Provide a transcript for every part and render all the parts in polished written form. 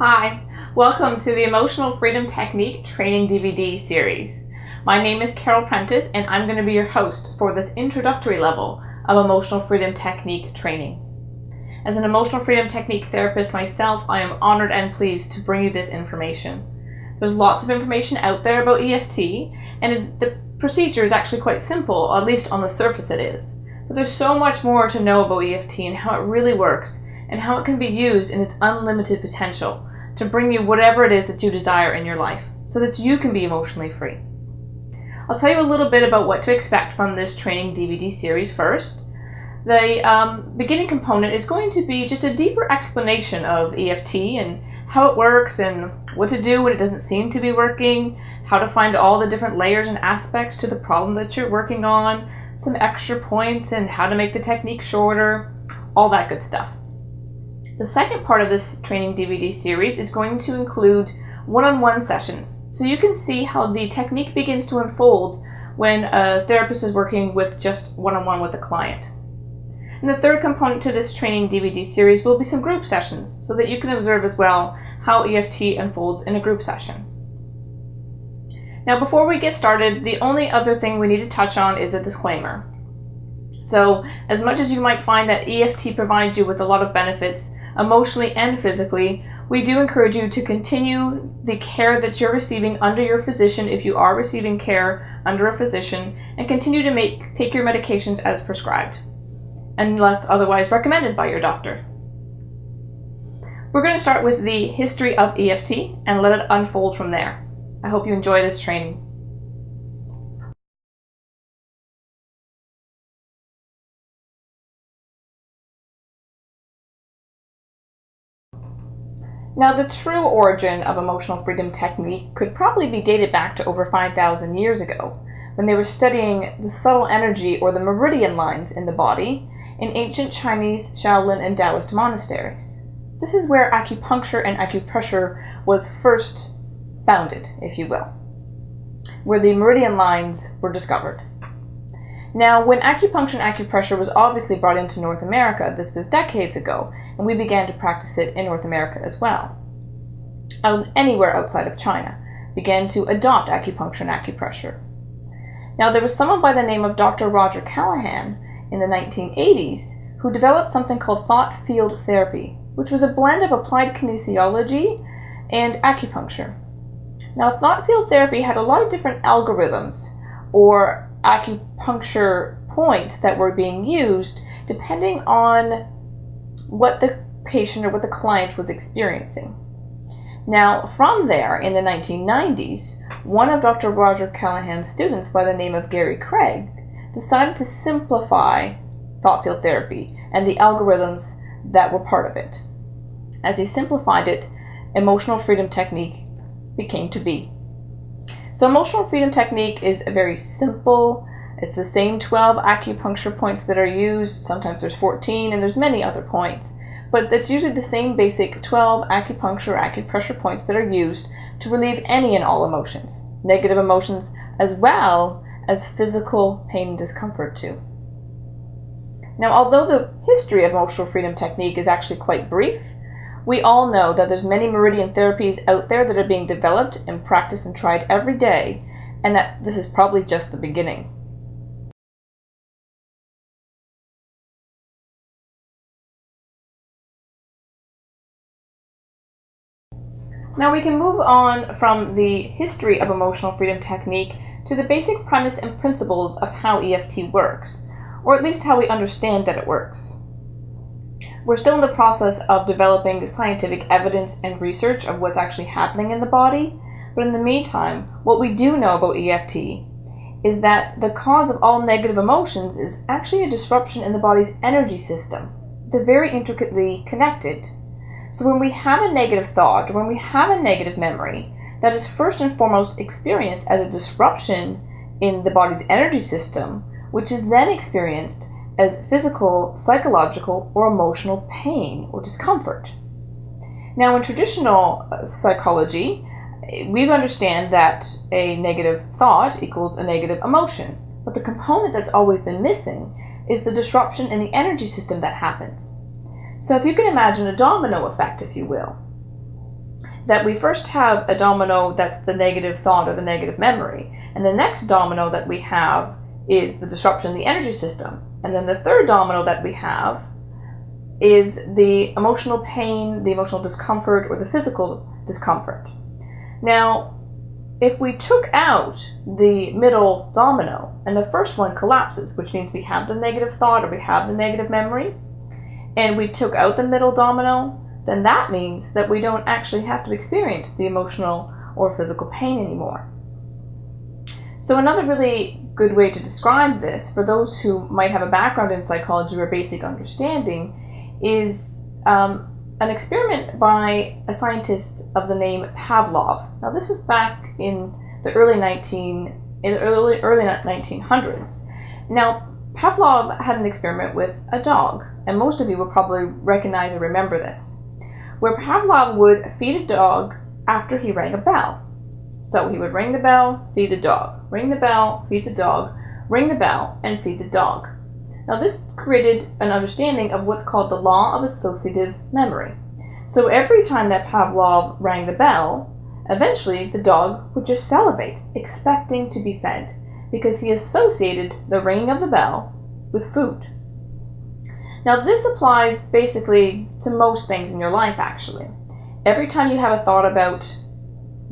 Hi, welcome to the Emotional Freedom Technique Training DVD series. My name is Carol Prentice and I'm going to be your host for this introductory level of Emotional Freedom Technique training. As an Emotional Freedom Technique therapist myself, I am honored and pleased to bring you this information. There's lots of information out there about EFT, and the procedure is actually quite simple, at least on the surface it is. But there's so much more to know about EFT and how it really works, and how it can be used in its unlimited potential to bring you whatever it is that you desire in your life, so that you can be emotionally free. I'll tell you a little bit about what to expect from this training DVD series first. The beginning component is going to be just a deeper explanation of EFT and how it works and what to do when it doesn't seem to be working, how to find all the different layers and aspects to the problem that you're working on, some extra points and how to make the technique shorter, all that good stuff. The second part of this training DVD series is going to include one-on-one sessions, so you can see how the technique begins to unfold when a therapist is working with just one-on-one with a client. And the third component to this training DVD series will be some group sessions, so that you can observe as well how EFT unfolds in a group session. Now, before we get started, the only other thing we need to touch on is a disclaimer. So, as much as you might find that EFT provides you with a lot of benefits, emotionally and physically, we do encourage you to continue the care that you're receiving under your physician if you are receiving care under a physician, and continue to take your medications as prescribed, unless otherwise recommended by your doctor. We're going to start with the history of EFT and let it unfold from there. I hope you enjoy this training. Now, the true origin of emotional freedom technique could probably be dated back to over 5,000 years ago, when they were studying the subtle energy or the meridian lines in the body in ancient Chinese, Shaolin, and Taoist monasteries. This is where acupuncture and acupressure was first founded, if you will, where the meridian lines were discovered. Now, when acupuncture and acupressure was obviously brought into North America, this was decades ago, and we began to practice it in North America as well. Anywhere outside of China began to adopt acupuncture and acupressure. Now, there was someone by the name of Dr. Roger Callahan in the 1980s who developed something called thought field therapy, which was a blend of applied kinesiology and acupuncture. Now, thought field therapy had a lot of different algorithms or acupuncture points that were being used depending on what the patient or what the client was experiencing. Now, from there, in the 1990s, one of Dr. Roger Callahan's students by the name of Gary Craig decided to simplify thought field therapy and the algorithms that were part of it. As he simplified it, emotional freedom technique became to be. So emotional freedom technique is very simple. It's the same 12 acupuncture points that are used. Sometimes there's 14 and there's many other points. But it's usually the same basic 12 acupressure points that are used to relieve any and all emotions, negative emotions as well as physical pain and discomfort too. Now, although the history of emotional freedom technique is actually quite brief, we all know that there's many meridian therapies out there that are being developed and practiced and tried every day, and that this is probably just the beginning. Now we can move on from the history of emotional freedom technique to the basic premise and principles of how EFT works, or at least how we understand that it works. We're still in the process of developing scientific evidence and research of what's actually happening in the body, but in the meantime, what we do know about EFT is that the cause of all negative emotions is actually a disruption in the body's energy system. They're very intricately connected. So when we have a negative thought, or when we have a negative memory, that is first and foremost experienced as a disruption in the body's energy system, which is then experienced as physical, psychological, or emotional pain or discomfort. Now, in traditional psychology, we understand that a negative thought equals a negative emotion, but the component that's always been missing is the disruption in the energy system that happens. So if you can imagine a domino effect, if you will, that we first have a domino that's the negative thought or the negative memory, and the next domino that we have is the disruption in the energy system, and then the third domino that we have is the emotional pain, the emotional discomfort, or the physical discomfort. Now, if we took out the middle domino and the first one collapses, which means we have the negative thought or we have the negative memory, and we took out the middle domino, then that means that we don't actually have to experience the emotional or physical pain anymore. So another really good way to describe this, for those who might have a background in psychology or basic understanding, is an experiment by a scientist of the name Pavlov. Now this was back in the early 1900s. Now Pavlov had an experiment with a dog, and most of you will probably recognize or remember this, where Pavlov would feed a dog after he rang a bell. So he would ring the bell, feed the dog, ring the bell, feed the dog, ring the bell, and feed the dog. Now this created an understanding of what's called the law of associative memory. So every time that Pavlov rang the bell, eventually the dog would just salivate, expecting to be fed, because he associated the ringing of the bell with food. Now this applies basically to most things in your life, actually. Every time you have a thought about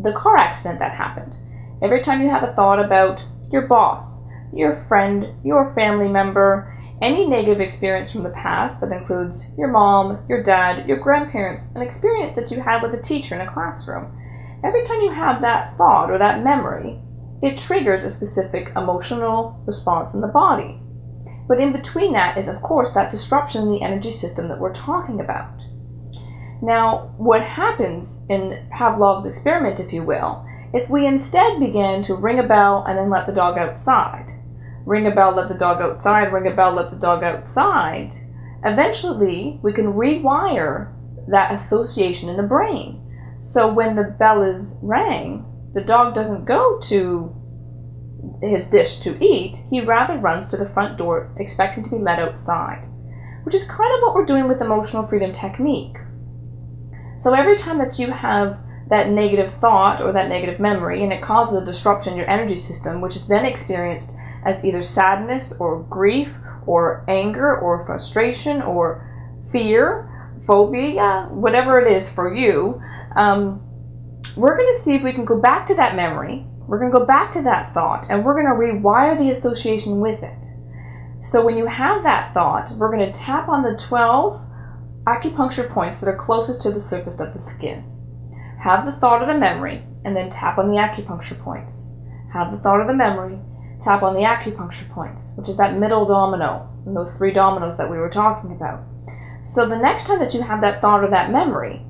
the car accident that happened, every time you have a thought about your boss, your friend, your family member, any negative experience from the past that includes your mom, your dad, your grandparents, an experience that you had with a teacher in a classroom, every time you have that thought or that memory, it triggers a specific emotional response in the body. But in between that is, of course, that disruption in the energy system that we're talking about. Now, what happens in Pavlov's experiment, if you will, if we instead began to ring a bell and then let the dog outside, ring a bell, let the dog outside, ring a bell, let the dog outside, eventually we can rewire that association in the brain. So when the bell is rang, the dog doesn't go to his dish to eat, he rather runs to the front door expecting to be let outside, which is kind of what we're doing with emotional freedom technique. So every time that you have that negative thought or that negative memory and it causes a disruption in your energy system, which is then experienced as either sadness or grief or anger or frustration or fear, phobia, whatever it is for you, we're going to see if we can go back to that memory, we're going to go back to that thought, and we're going to rewire the association with it. So when you have that thought, we're going to tap on the 12 acupuncture points that are closest to the surface of the skin. Have the thought of the memory, and then tap on the acupuncture points. Have the thought of the memory, tap on the acupuncture points, which is that middle domino, and those 3 dominoes that we were talking about. So the next time that you have that thought or that memory,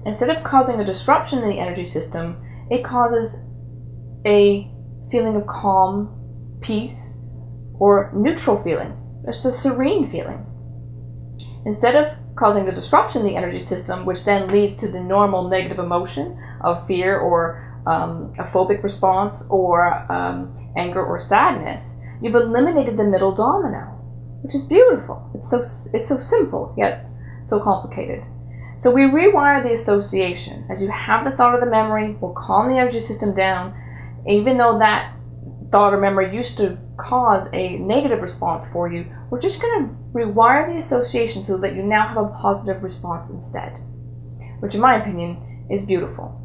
instead of causing a disruption in the energy system, it causes a feeling of calm, peace, or neutral feeling. It's a serene feeling. Instead of causing the disruption in the energy system, which then leads to the normal negative emotion of fear or a phobic response or anger or sadness, you've eliminated the middle domino, which is beautiful. It's so simple, yet so complicated. So we rewire the association. As you have the thought of the memory, we'll calm the energy system down, even though that thought or memory used to cause a negative response for you. We're just going to rewire the association so that you now have a positive response instead, which in my opinion is beautiful.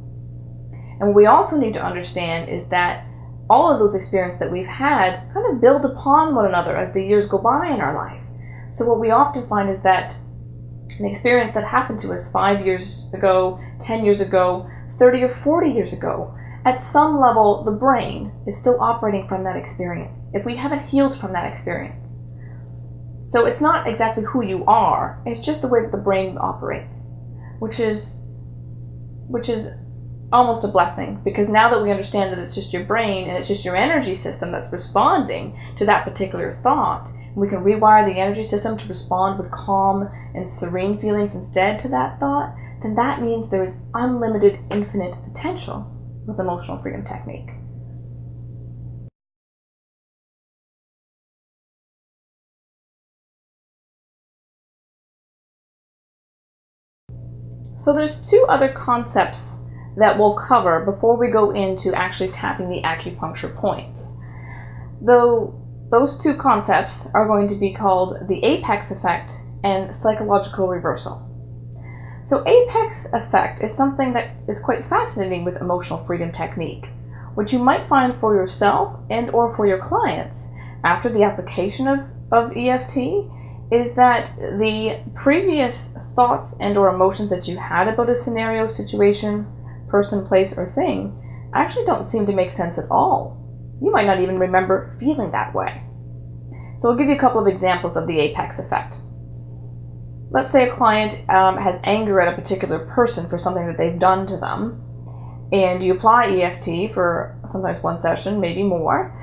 And what we also need to understand is that all of those experiences that we've had kind of build upon one another as the years go by in our life. So what we often find is that an experience that happened to us 5 years ago, 10 years ago, 30 or 40 years ago, at some level the brain is still operating from that experience if we haven't healed from that experience. So it's not exactly who you are, it's just the way that the brain operates, which is almost a blessing, because now that we understand that it's just your brain and it's just your energy system that's responding to that particular thought, we can rewire the energy system to respond with calm and serene feelings instead to that thought, then that means there is unlimited, infinite potential with emotional freedom technique. So there's 2 other concepts that we'll cover before we go into actually tapping the acupuncture points. Though those two concepts are going to be called the apex effect and psychological reversal. So apex effect is something that is quite fascinating with emotional freedom technique. What you might find for yourself and or for your clients after the application of EFT is that the previous thoughts and or emotions that you had about a scenario, situation, person, place, or thing actually don't seem to make sense at all. You might not even remember feeling that way. So I'll give you a couple of examples of the apex effect. Let's say a client has anger at a particular person for something that they've done to them, and you apply EFT for sometimes one session, maybe more.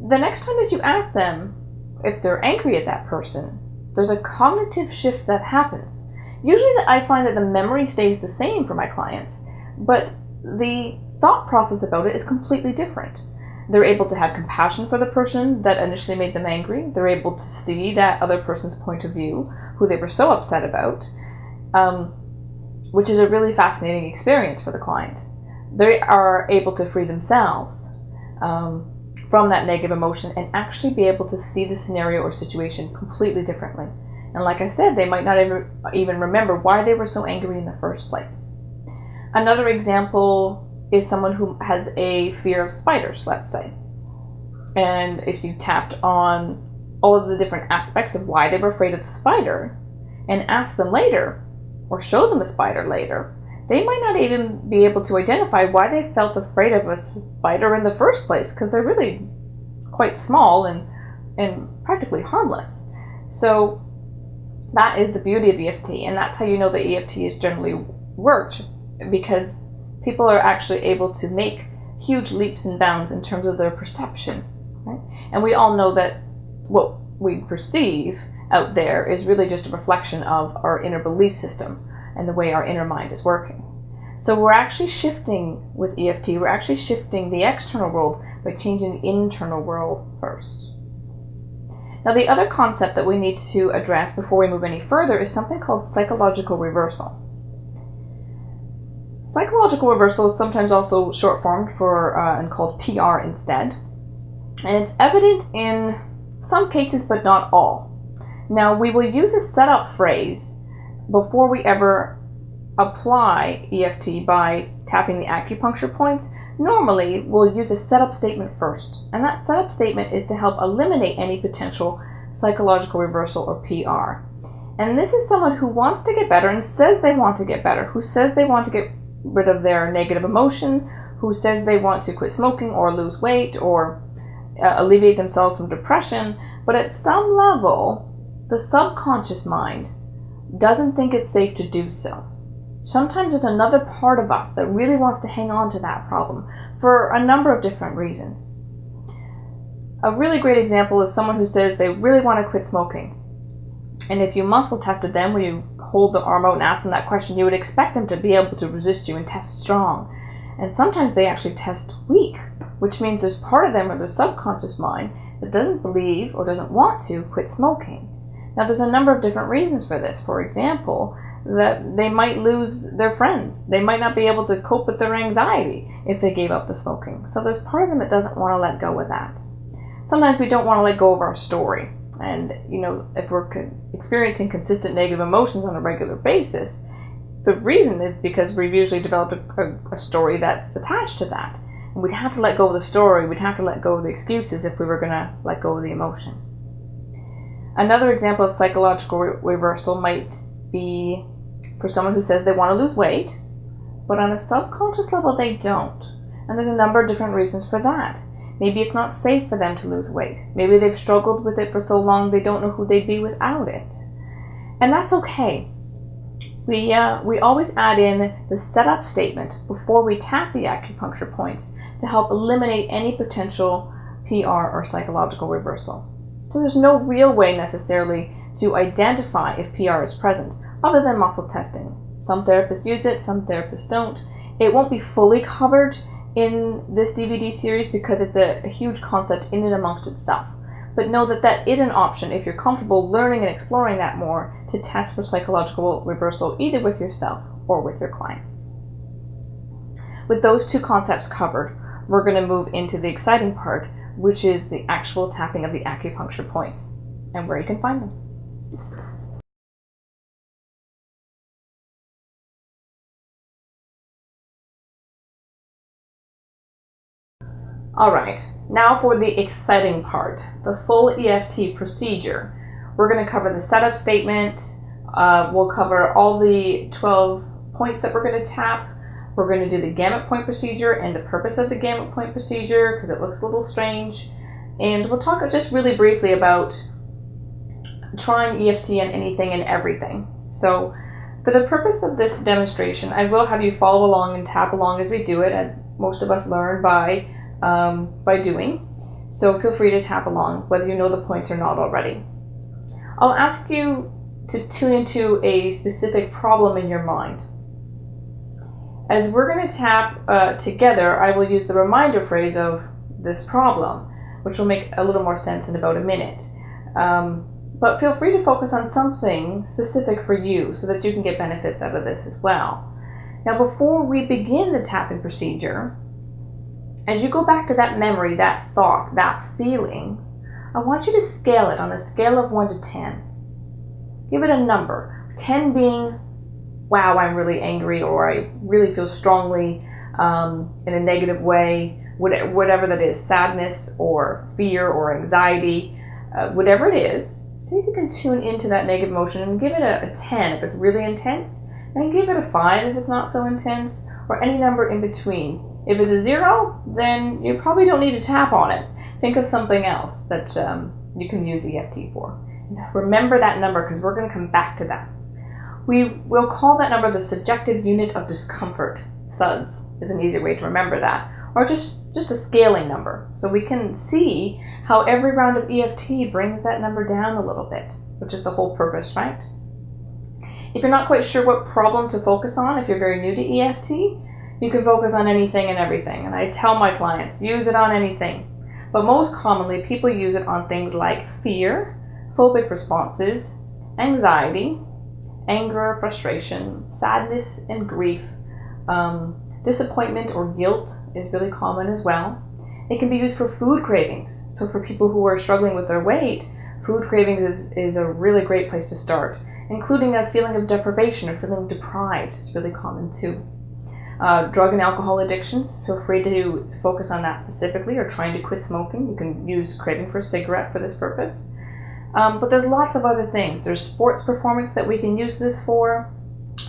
The next time that you ask them if they're angry at that person, there's a cognitive shift that happens. Usually I find that the memory stays the same for my clients, but the thought process about it is completely different. They're able to have compassion for the person that initially made them angry. They're able to see that other person's point of view, who they were so upset about, which is a really fascinating experience for the client. They are able to free themselves from that negative emotion and actually be able to see the scenario or situation completely differently. And like I said, they might not even remember why they were so angry in the first place. Another example is someone who has a fear of spiders, let's say. And if you tapped on all of the different aspects of why they were afraid of the spider and asked them later, or showed them a spider later, they might not even be able to identify why they felt afraid of a spider in the first place, because they're really quite small and practically harmless. So that is the beauty of EFT, and that's how you know that EFT is generally worked, because people are actually able to make huge leaps and bounds in terms of their perception, right? And we all know that what we perceive out there is really just a reflection of our inner belief system and the way our inner mind is working. So we're actually shifting with EFT, we're actually shifting the external world by changing the internal world first. Now the other concept that we need to address before we move any further is something called psychological reversal. Psychological reversal is sometimes also short formed for and called PR instead, and it's evident in some cases but not all. Now we will use a setup phrase before we ever apply EFT by tapping the acupuncture points. Normally we'll use a setup statement first, and that setup statement is to help eliminate any potential psychological reversal or PR. And this is someone who wants to get better and says they want to get better, who says they want to get rid of their negative emotion, who says they want to quit smoking or lose weight or alleviate themselves from depression, but at some level the subconscious mind doesn't think it's safe to do so. Sometimes there's another part of us that really wants to hang on to that problem for a number of different reasons. A really great example is someone who says they really want to quit smoking. And if you muscle tested them, when you hold the arm out and ask them that question, you would expect them to be able to resist you and test strong. And sometimes they actually test weak, which means there's part of them or their subconscious mind that doesn't believe or doesn't want to quit smoking. Now there's a number of different reasons for this. For example, that they might lose their friends. They might not be able to cope with their anxiety if they gave up the smoking. So there's part of them that doesn't want to let go of that. Sometimes we don't want to let go of our story. And, if we're experiencing consistent negative emotions on a regular basis, the reason is because we've usually developed a story that's attached to that. And we'd have to let go of the story, we'd have to let go of the excuses if we were going to let go of the emotion. Another example of psychological reversal might be for someone who says they want to lose weight, but on a subconscious level they don't. And there's a number of different reasons for that. Maybe it's not safe for them to lose weight. Maybe they've struggled with it for so long they don't know who they'd be without it. And that's okay. We always add in the setup statement before we tap the acupuncture points to help eliminate any potential PR or psychological reversal. So there's no real way necessarily to identify if PR is present, other than muscle testing. Some therapists use it, some therapists don't. It won't be fully covered in this DVD series because it's a huge concept in and amongst itself. But know that that is an option if you're comfortable learning and exploring that more to test for psychological reversal either with yourself or with your clients. With those two concepts covered, we're going to move into the exciting part, which is the actual tapping of the acupuncture points and where you can find them. Alright, now for the exciting part, the full EFT procedure. We're going to cover the setup statement, we'll cover all the 12 points that we're going to tap. We're going to do the gamut point procedure and the purpose of the gamut point procedure because it looks a little strange. And we'll talk just really briefly about trying EFT on anything and everything. So for the purpose of this demonstration, I will have you follow along and tap along as we do it, and most of us learn by doing. So feel free to tap along whether you know the points or not already. I'll ask you to tune into a specific problem in your mind. As we're going to tap together, I will use the reminder phrase of this problem, which will make a little more sense in about a minute. But feel free to focus on something specific for you so that you can get benefits out of this as well. Now, before we begin the tapping procedure, as you go back to that memory, that thought, that feeling, I want you to scale it on a scale of 1 to 10. Give it a number. 10 being, wow, I'm really angry, or I really feel strongly in a negative way, whatever that is, sadness or fear or anxiety, whatever it is, see if you can tune into that negative emotion and give it a 10 if it's really intense, and give it a 5 if it's not so intense, or any number in between. If it's a 0, then you probably don't need to tap on it. Think of something else that you can use EFT for. Remember that number because we're going to come back to that. We will call that number the subjective unit of discomfort. SUDS is an easier way to remember that. Or just a scaling number. So we can see how every round of EFT brings that number down a little bit, which is the whole purpose, right? If you're not quite sure what problem to focus on, if you're very new to EFT, you can focus on anything and everything. And I tell my clients, use it on anything. But most commonly, people use it on things like fear, phobic responses, anxiety, anger, frustration, sadness, and grief. Disappointment or guilt is really common as well. It can be used for food cravings. So for people who are struggling with their weight, food cravings is a really great place to start, including a feeling of deprivation or feeling deprived is really common too. Drug and alcohol addictions, feel free to focus on that specifically, or trying to quit smoking. You can use craving for a cigarette for this purpose. But there's lots of other things. There's sports performance that we can use this for,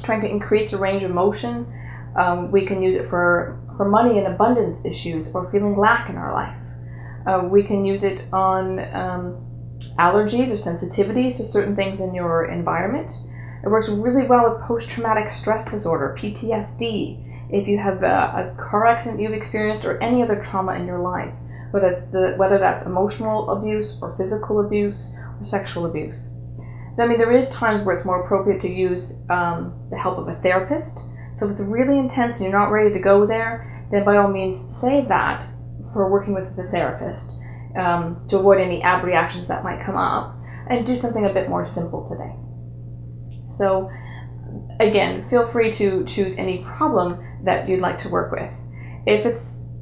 trying to increase the range of motion. We can use it for money and abundance issues or feeling lack in our life. We can use it on allergies or sensitivities to certain things in your environment. It works really well with post-traumatic stress disorder, PTSD, if you have a car accident you've experienced or any other trauma in your life, whether that's emotional abuse or physical abuse or sexual abuse. I mean, there is times where it's more appropriate to use the help of a therapist. So if it's really intense and you're not ready to go there, then by all means save that for working with the therapist to avoid any abreactions that might come up, and do something a bit more simple today. So again, feel free to choose any problem that you'd like to work with.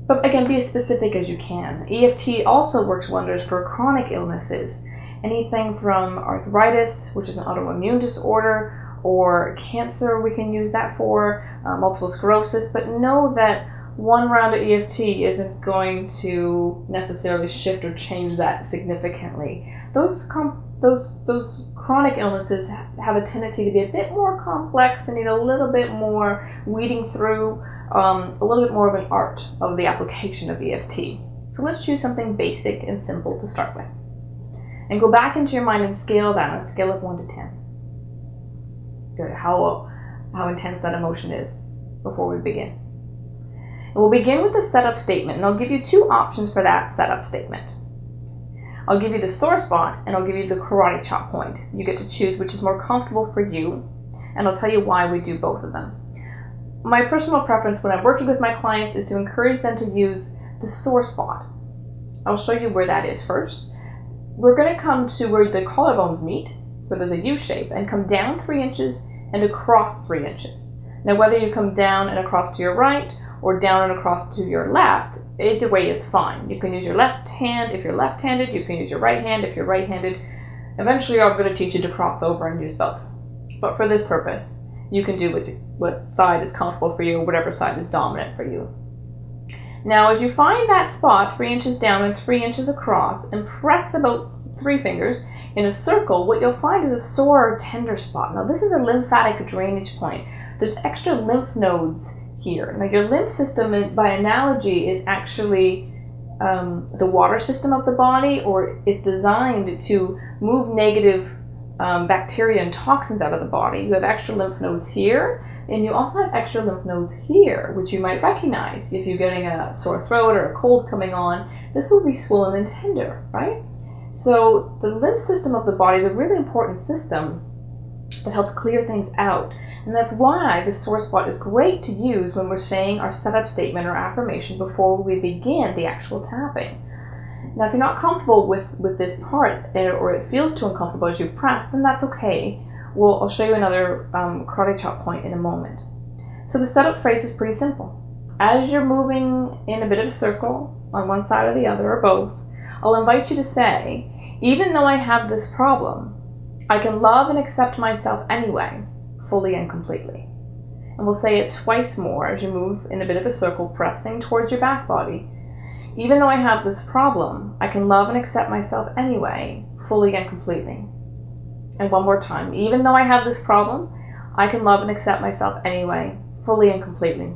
But again, be as specific as you can. EFT also works wonders for chronic illnesses. Anything from arthritis, which is an autoimmune disorder, or cancer, we can use that for, multiple sclerosis. But know that one round of EFT isn't going to necessarily shift or change that significantly. Those chronic illnesses have a tendency to be a bit more complex and need a little bit more weeding through, a little bit more of an art of the application of EFT. So let's choose something basic and simple to start with. And go back into your mind and scale that on a scale of 1 to 10. Good. How intense that emotion is before we begin. And we'll begin with the setup statement, and I'll give you 2 options for that setup statement. I'll give you the sore spot, and I'll give you the karate chop point. You get to choose which is more comfortable for you, and I'll tell you why we do both of them. My personal preference when I'm working with my clients is to encourage them to use the sore spot. I'll show you where that is first. We're going to come to where the collarbones meet, where there's a U shape, and come down 3 inches and across 3 inches. Now, whether you come down and across to your right or down and across to your left, either way is fine. You can use your left hand if you're left-handed, you can use your right hand if you're right-handed. Eventually I'm going to teach you to cross over and use both. But for this purpose, you can do what side is comfortable for you, whatever side is dominant for you. Now as you find that spot 3 inches down and 3 inches across, and press about 3 fingers in a circle, what you'll find is a sore or tender spot. Now this is a lymphatic drainage point. There's extra lymph nodes here. Now your lymph system, by analogy, is actually the water system of the body, or it's designed to move negative bacteria and toxins out of the body. You have extra lymph nodes here, and you also have extra lymph nodes here, which you might recognize if you're getting a sore throat or a cold coming on. This will be swollen and tender, right? So the lymph system of the body is a really important system that helps clear things out. And that's why the sore spot is great to use when we're saying our setup statement or affirmation before we begin the actual tapping. Now, if you're not comfortable with this part, or it feels too uncomfortable as you press, then that's okay. I'll show you another karate chop point in a moment. So the setup phrase is pretty simple. As you're moving in a bit of a circle on one side or the other, or both, I'll invite you to say, even though I have this problem, I can love and accept myself anyway, fully and completely. And we'll say it twice more as you move in a bit of a circle, pressing towards your back body. Even though I have this problem, I can love and accept myself anyway, fully and completely. And one more time. Even though I have this problem, I can love and accept myself anyway, fully and completely.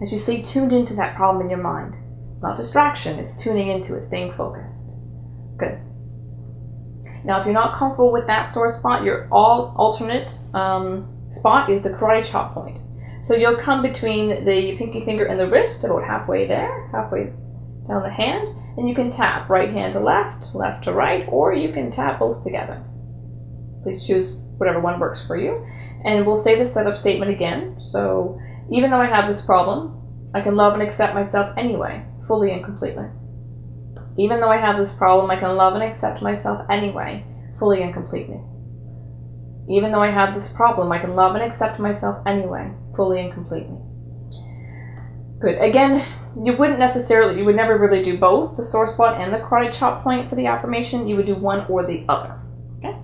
As you stay tuned into that problem in your mind. It's not distraction, it's tuning into it, staying focused. Good. Now, if you're not comfortable with that sore spot, your alternate spot is the karate chop point. So you'll come between the pinky finger and the wrist, about halfway there, halfway down the hand, and you can tap right hand to left, left to right, or you can tap both together. Please choose whatever one works for you. And we'll say the setup statement again. So, even though I have this problem, I can love and accept myself anyway, fully and completely. Even though I have this problem, I can love and accept myself anyway, fully and completely. Even though I have this problem, I can love and accept myself anyway, fully and completely. Good. Again, you would never really do both the sore spot and the karate chop point for the affirmation. You would do one or the other. Okay?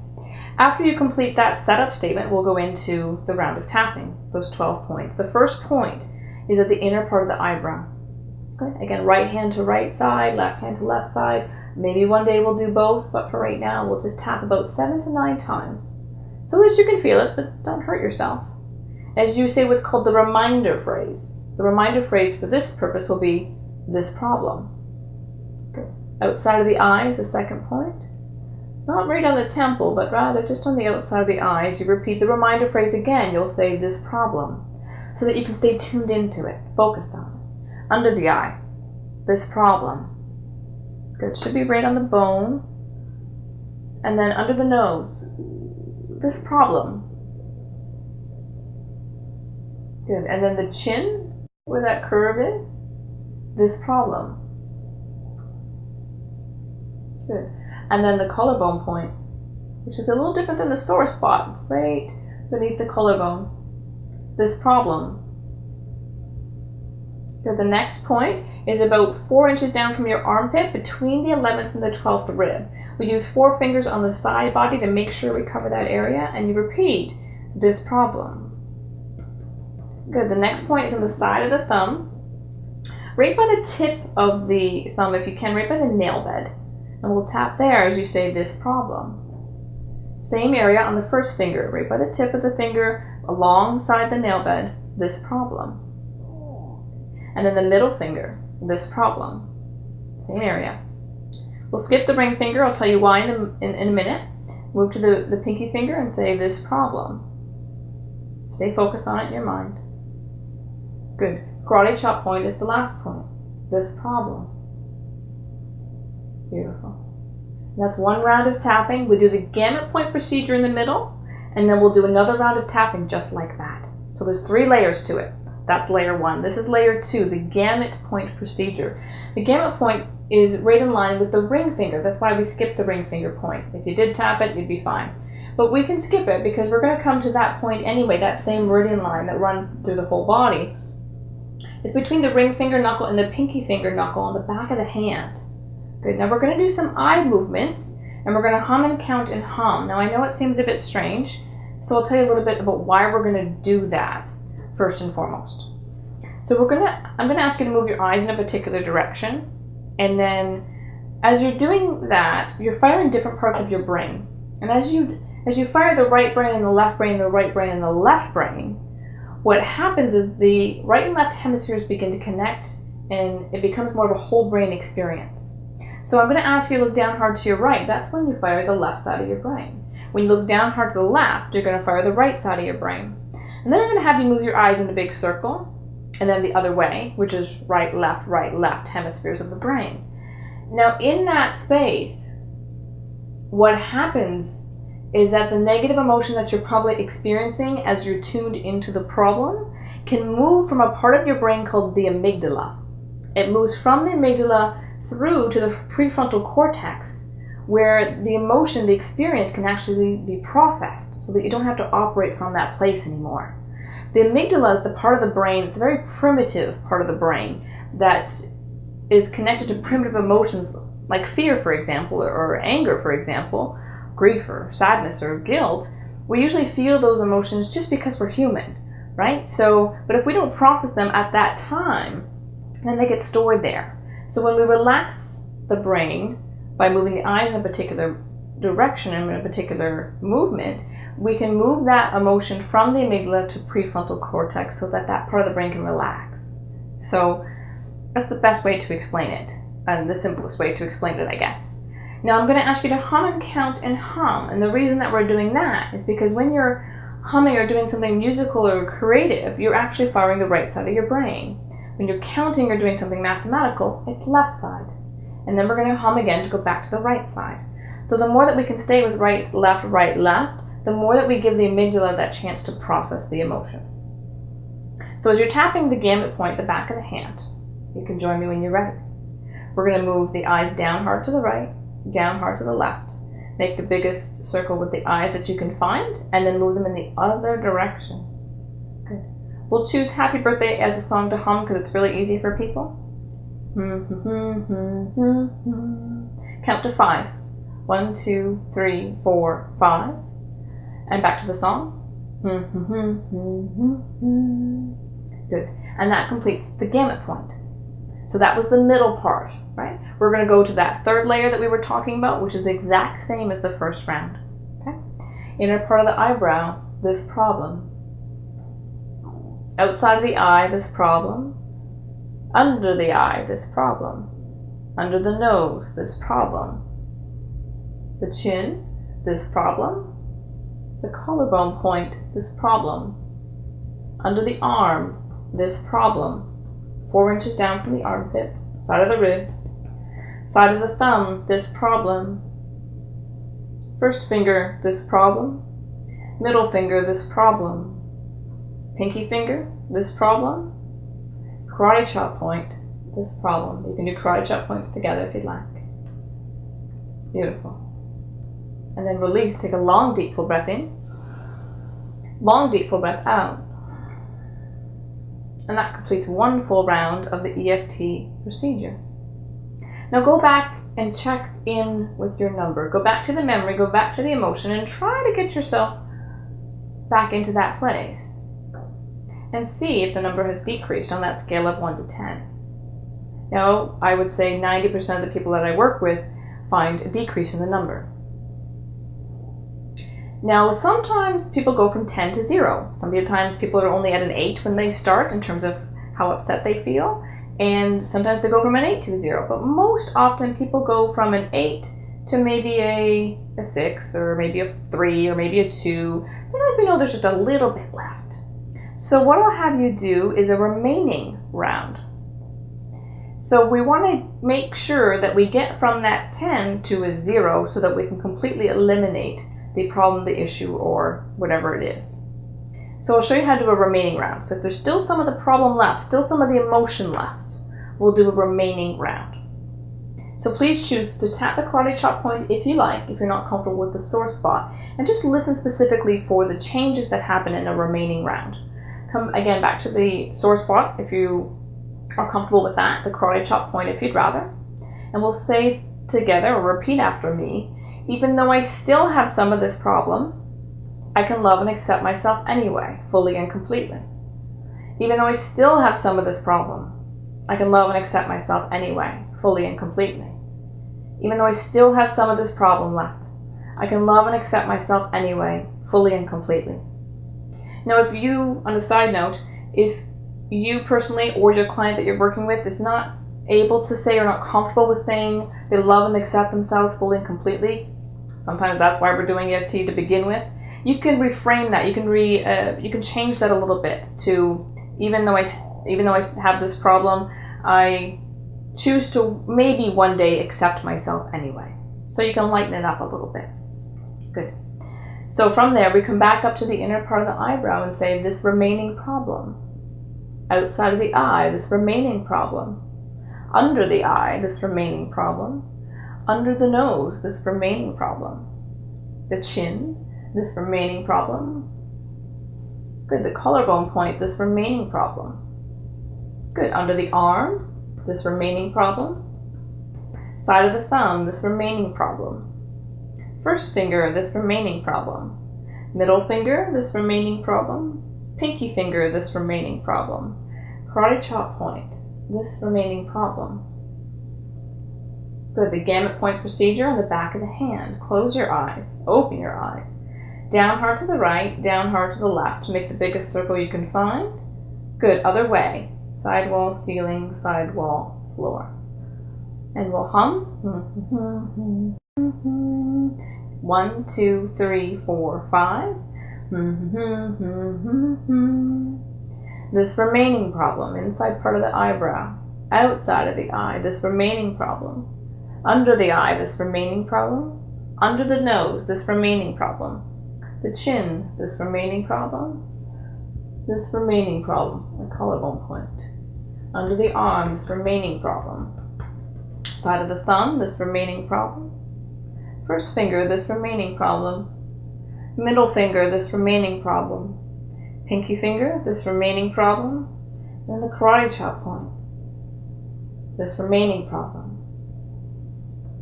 After you complete that setup statement, we'll go into the round of tapping, those 12 points. The first point is at the inner part of the eyebrow. Okay? Again, right hand to right side, left hand to left side. Maybe one day we'll do both, but for right now, we'll just tap about 7 to 9 times so that you can feel it, but don't hurt yourself. As you say what's called the reminder phrase. The reminder phrase for this purpose will be this problem. Good. Outside of the eye is the second point. Not right on the temple, but rather just on the outside of the eye. As you repeat the reminder phrase again, you'll say this problem, so that you can stay tuned into it, focused on it. Under the eye, this problem. Good. Should be right on the bone. And then under the nose, this problem. Good. And then the chin, where that curve is, this problem. Good. And then the collarbone point, which is a little different than the sore spot. It's right beneath the collarbone. This problem. Good. The next point is about 4 inches down from your armpit, between the 11th and the 12th rib. We use 4 fingers on the side body to make sure we cover that area, and you repeat this problem. Good. The next point is on the side of the thumb, right by the tip of the thumb, if you can, right by the nail bed. And we'll tap there as you say this problem. Same area on the first finger, right by the tip of the finger, alongside the nail bed, this problem. And then the middle finger, this problem. Same area. We'll skip the ring finger. I'll tell you why in a minute. Move to the pinky finger and say this problem. Stay focused on it in your mind. Good. Karate chop point is the last point. This problem. Beautiful. That's one round of tapping. We do the gamut point procedure in the middle, and then we'll do another round of tapping just like that. So there's 3 layers to it. That's layer 1. This is layer 2, the gamut point procedure. The gamut point is right in line with the ring finger. That's why we skipped the ring finger point. If you did tap it, you'd be fine. But we can skip it because we're going to come to that point anyway, that same meridian line that runs through the whole body. It's between the ring finger knuckle and the pinky finger knuckle on the back of the hand. Good. Now we're going to do some eye movements, and we're going to hum and count and hum. Now I know it seems a bit strange, so I'll tell you a little bit about why we're going to do that first and foremost. So I'm going to ask you to move your eyes in a particular direction, and then as you're doing that, you're firing different parts of your brain. And as you fire the right brain and the left brain, the right brain and the left brain, what happens is the right and left hemispheres begin to connect, and it becomes more of a whole brain experience. So I'm going to ask you to look down hard to your right. That's when you fire the left side of your brain. When you look down hard to the left, you're going to fire the right side of your brain. And then I'm going to have you move your eyes in a big circle, and then the other way, which is right, left hemispheres of the brain. Now in that space, what happens is that the negative emotion that you're probably experiencing as you're tuned into the problem can move from a part of your brain called the amygdala. It moves from the amygdala through to the prefrontal cortex, where the emotion, the experience can actually be processed so that you don't have to operate from that place anymore. The amygdala is the part of the brain, it's a very primitive part of the brain that is connected to primitive emotions like fear, for example, or anger, for example, grief or sadness or guilt. We usually feel those emotions just because we're human, right? So, but if we don't process them at that time, then they get stored there. So when we relax the brain by moving the eyes in a particular direction and in a particular movement, we can move that emotion from the amygdala to prefrontal cortex so that that part of the brain can relax. So that's the best way to explain it, and the simplest way to explain it, I guess. Now I'm going to ask you to hum and count and hum, and the reason that we're doing that is because when you're humming or doing something musical or creative, you're actually firing the right side of your brain. When you're counting or doing something mathematical, it's left side. And then we're going to hum again to go back to the right side. So the more that we can stay with right, left, the more that we give the amygdala that chance to process the emotion. So as you're tapping the gamut point at the back of the hand, you can join me when you're ready. We're going to move the eyes down hard to the right, down hard to the left. Make the biggest circle with the eyes that you can find, and then move them in the other direction. Good. We'll choose Happy Birthday as a song to hum because it's really easy for people. Count to 5. 1, 2, 3, 4, 5. And back to the song. Good. And that completes the gamut point. So that was the middle part, right? We're going to go to that third layer that we were talking about, which is the exact same as the first round. Okay? Inner part of the eyebrow, this problem. Outside of the eye, this problem. Under the eye, this problem. Under the nose, this problem. The chin, this problem. The collarbone point, this problem. Under the arm, this problem. 4 inches down from the armpit, side of the ribs. Side of the thumb, this problem. First finger, this problem. Middle finger, this problem. Pinky finger, this problem. Karate chop point, this problem. You can do karate chop points together if you'd like. Beautiful. And then release. Take a long, deep, full breath in. Long, deep, full breath out. And that completes one full round of the EFT procedure. Now go back and check in with your number. Go back to the memory, go back to the emotion, and try to get yourself back into that place. And see if the number has decreased on that scale of 1 to 10. Now, I would say 90% of the people that I work with find a decrease in the number. Now, sometimes people go from 10 to 0. Sometimes people are only at an 8 when they start in terms of how upset they feel. And sometimes they go from an 8 to a 0. But most often people go from an 8 to maybe a 6 or maybe a 3 or maybe a 2. Sometimes we know there's just a little bit left. So what I'll have you do is a remaining round. So we want to make sure that we get from that 10 to a 0 so that we can completely eliminate the problem, the issue, or whatever it is. So I'll show you how to do a remaining round. So if there's still some of the problem left, still some of the emotion left, we'll do a remaining round. So please choose to tap the karate chop point if you like, if you're not comfortable with the sore spot, and just listen specifically for the changes that happen in a remaining round. Come again back to the sore spot if you are comfortable with that, the karate chop point if you'd rather. And we'll say together, or repeat after me, even though I still have some of this problem, I can love and accept myself anyway, fully and completely. Even though I still have some of this problem, I can love and accept myself anyway, fully and completely. Even though I still have some of this problem left, I can love and accept myself anyway, fully and completely. Now, if you, on a side note, if you personally or your client that you're working with is not able to say or not comfortable with saying they love and accept themselves fully and completely, sometimes that's why we're doing EFT to begin with, you can reframe that. You can change that a little bit to even though I have this problem, I choose to maybe one day accept myself anyway. So you can lighten it up a little bit. Good. So from there, we come back up to the inner part of the eyebrow and say this remaining problem. Outside of the eye, this remaining problem. Under the eye, this remaining problem. Under the nose, this remaining problem. The chin, this remaining problem. Good. The collarbone point, this remaining problem. Good. Under the arm, this remaining problem. Side of the thumb, this remaining problem. First finger, this remaining problem. Middle finger, this remaining problem. Pinky finger, this remaining problem. Karate chop point, this remaining problem. Good. The gamut point procedure on the back of the hand. Close your eyes. Open your eyes. Down hard to the right, down hard to the left. Make the biggest circle you can find. Good. Other way. Side wall, ceiling, side wall, floor. And we'll hum. 1, 2, 3, 4, 5. This remaining problem, inside part of the eyebrow. Outside of the eye, this remaining problem. Under the eye, this remaining problem. Under the nose, this remaining problem. The chin, this remaining problem. This remaining problem, the collarbone point. Under the arm, this remaining problem. Side of the thumb, this remaining problem. First finger, this remaining problem. Middle finger, this remaining problem. Pinky finger, this remaining problem. And the karate chop point, this remaining problem.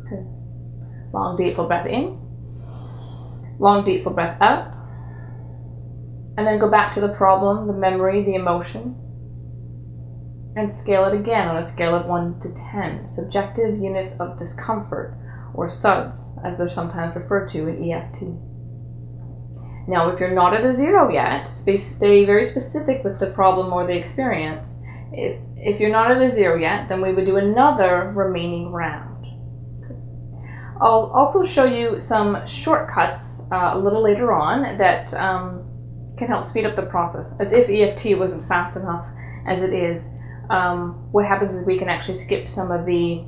Good. Long, deep, full breath in. Long, deep, full breath out. And then go back to the problem, the memory, the emotion. And scale it again on a scale of 1 to 10. Subjective units of discomfort, or SUDs, as they're sometimes referred to in EFT. Now, if you're not at a 0 yet, stay very specific with the problem or the experience. If you're not at a 0 yet, then we would do another remaining round. I'll also show you some shortcuts a little later on that can help speed up the process. As if EFT wasn't fast enough as it is, what happens is we can actually skip some of the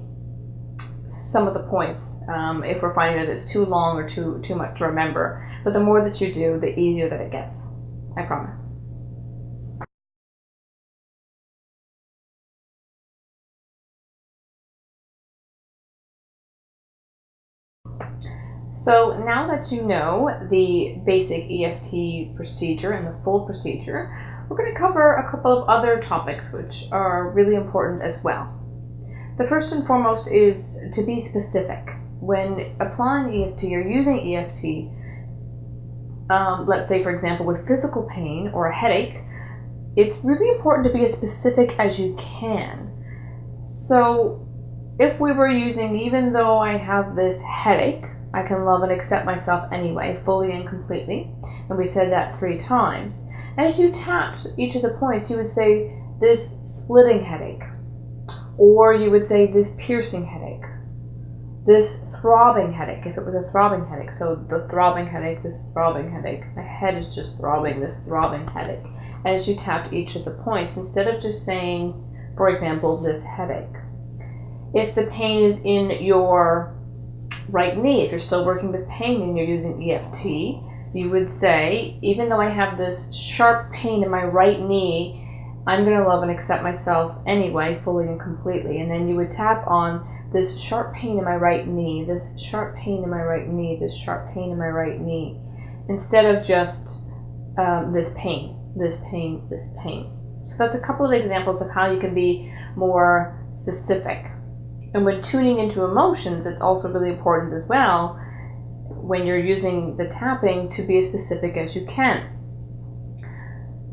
points if we're finding that it's too long or too much to remember. But the more that you do, the easier that it gets. I promise. So now that you know the basic EFT procedure and the full procedure, we're going to cover a couple of other topics which are really important as well. The first and foremost is to be specific. When applying EFT or using EFT, let's say for example with physical pain or a headache, it's really important to be as specific as you can. So if we were using, even though I have this headache, I can love and accept myself anyway, fully and completely, and we said that 3 times. As you tapped each of the points, you would say this splitting headache, or you would say this piercing headache, this throbbing headache, if it was a throbbing headache. So the throbbing headache, this throbbing headache, my head is just throbbing, this throbbing headache. As you tapped each of the points, instead of just saying, for example, this headache. If the pain is in your right knee, if you're still working with pain and you're using EFT, you would say, even though I have this sharp pain in my right knee, I'm going to love and accept myself anyway, fully and completely. And then you would tap on this sharp pain in my right knee, this sharp pain in my right knee, this sharp pain in my right knee, instead of just this pain, this pain, this pain. So that's a couple of examples of how you can be more specific. And when tuning into emotions, it's also really important as well, when you're using the tapping, to be as specific as you can.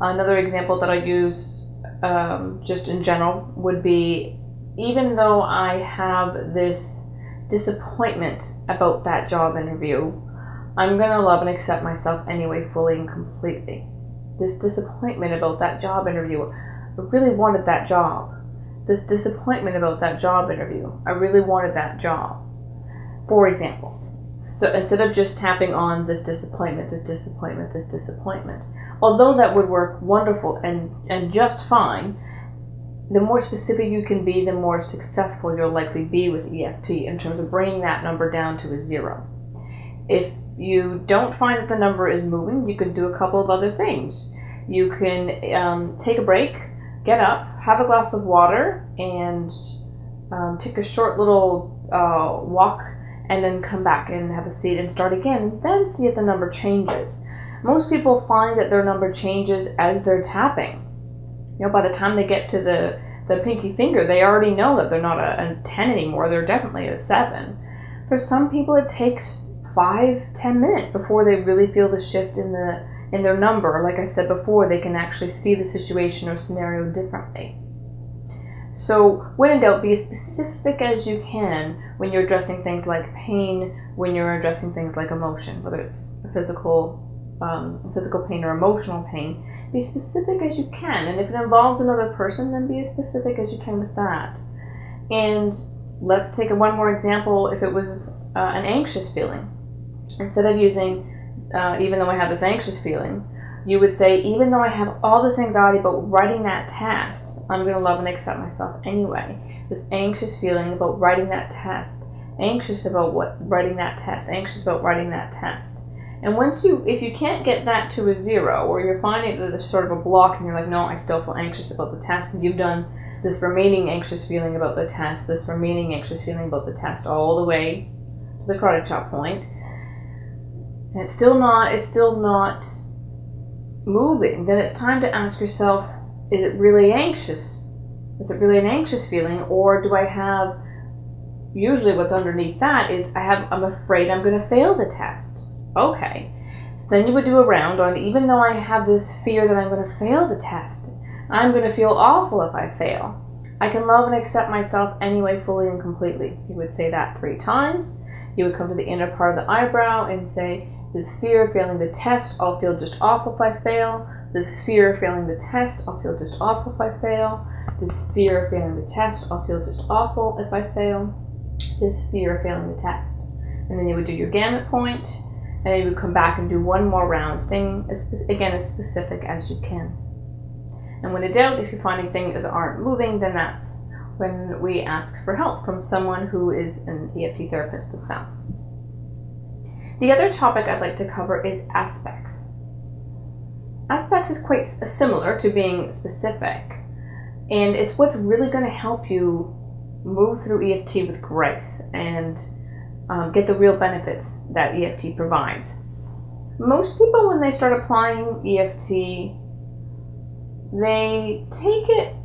Another example that I use just in general would be, even though I have this disappointment about that job interview, I'm going to love and accept myself anyway, fully and completely. This disappointment about that job interview, I really wanted that job. This disappointment about that job interview, I really wanted that job. For example, so instead of just tapping on this disappointment, this disappointment, this disappointment, although that would work wonderful and just fine, the more specific you can be, the more successful you'll likely be with EFT in terms of bringing that number down to a 0. If you don't find that the number is moving, you can do a couple of other things. You can take a break, get up, have a glass of water, and take a short little walk, and then come back and have a seat and start again, then see if the number changes. Most people find that their number changes as they're tapping. You know, by the time they get to the pinky finger, they already know that they're not a 10 anymore, they're definitely a 7. For some people, it takes 5-10 minutes before they really feel the shift in their number. Like I said before, they can actually see the situation or scenario differently. So when in doubt, be as specific as you can when you're addressing things like pain, when you're addressing things like emotion, whether it's physical pain or emotional pain. Be as specific as you can, and if it involves another person, then be as specific as you can with that. And let's take one more example. If it was an anxious feeling, instead of using even though I have this anxious feeling, you would say, even though I have all this anxiety about writing that test, I'm going to love and accept myself anyway. This anxious feeling about writing that test, anxious about writing that test, anxious about writing that test. And if you can't get that to a 0, or you're finding that there's sort of a block and you're like, no, I still feel anxious about the test, and you've done this remaining anxious feeling about the test, this remaining anxious feeling about the test, all the way to the karate chop point, and it's still not moving, then it's time to ask yourself, is it really anxious? Is it really an anxious feeling, or do I have, usually what's underneath that is I'm afraid I'm going to fail the test. Okay, so then you would do a round on, even though I have this fear that I'm going to fail the test, I'm going to feel awful if I fail, I can love and accept myself anyway, fully and completely. You would say that 3 times. You would come to the inner part of the eyebrow and say, this fear of failing the test, I'll feel just awful if I fail. This fear of failing the test, I'll feel just awful if I fail. This fear of failing the test, I'll feel just awful if I fail. This fear of failing the test. And then you would do your gamut point, and then you would come back and do one more round, staying again as specific as you can. And when in doubt, if you're finding things aren't moving, then that's when we ask for help from someone who is an EFT therapist themselves. The other topic I'd like to cover is aspects. Aspects is quite similar to being specific, and it's what's really going to help you move through EFT with grace and get the real benefits that EFT provides. Most people, when they start applying EFT, they take it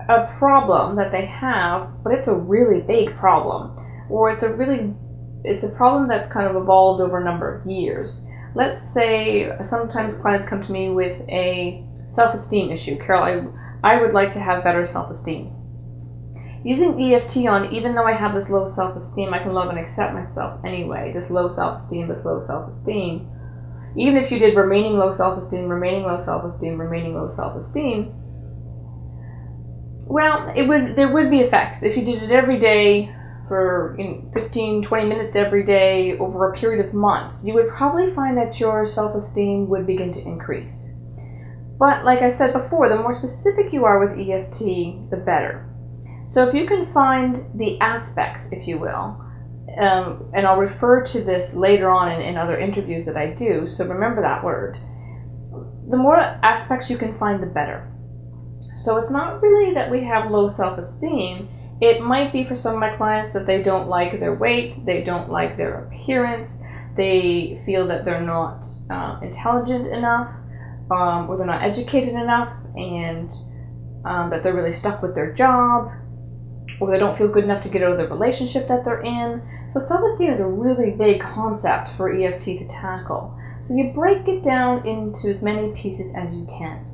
a problem that they have, but it's a really big problem, or it's a problem that's kind of evolved over a number of years. Let's say sometimes clients come to me with a self-esteem issue. Carol, I would like to have better self-esteem. Using EFT on, even though I have this low self-esteem, I can love and accept myself anyway. This low self-esteem, this low self-esteem. Even if you did remaining low self-esteem, remaining low self-esteem, remaining low self-esteem, well, there would be effects. If you did it every day for 15-20 minutes every day over a period of months, you would probably find that your self-esteem would begin to increase. But like I said before, the more specific you are with EFT, the better. So if you can find the aspects, if you will, and I'll refer to this later on in other interviews that I do, so remember that word. The more aspects you can find, the better. So it's not really that we have low self-esteem. It might be for some of my clients that they don't like their weight, they don't like their appearance, they feel that they're not intelligent enough, or they're not educated enough, and that they're really stuck with their job, or they don't feel good enough to get out of the relationship that they're in. So self-esteem is a really big concept for EFT to tackle. So you break it down into as many pieces as you can.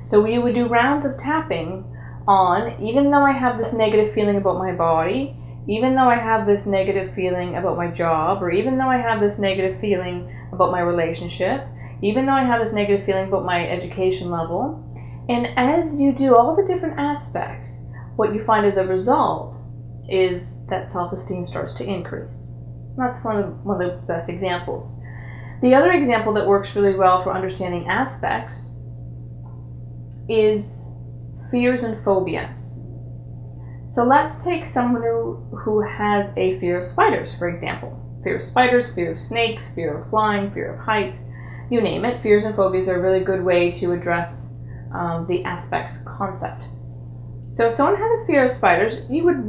So we would do rounds of tapping on, even though I have this negative feeling about my body, even though I have this negative feeling about my job, or even though I have this negative feeling about my relationship, even though I have this negative feeling about my education level. And as you do all the different aspects, what you find as a result is that self-esteem starts to increase. That's one of the best examples. The other example that works really well for understanding aspects is fears and phobias. So let's take someone who has a fear of spiders, for example. Fear of spiders, fear of snakes, fear of flying, fear of heights, you name it. Fears and phobias are a really good way to address the aspects concept. So if someone has a fear of spiders, you would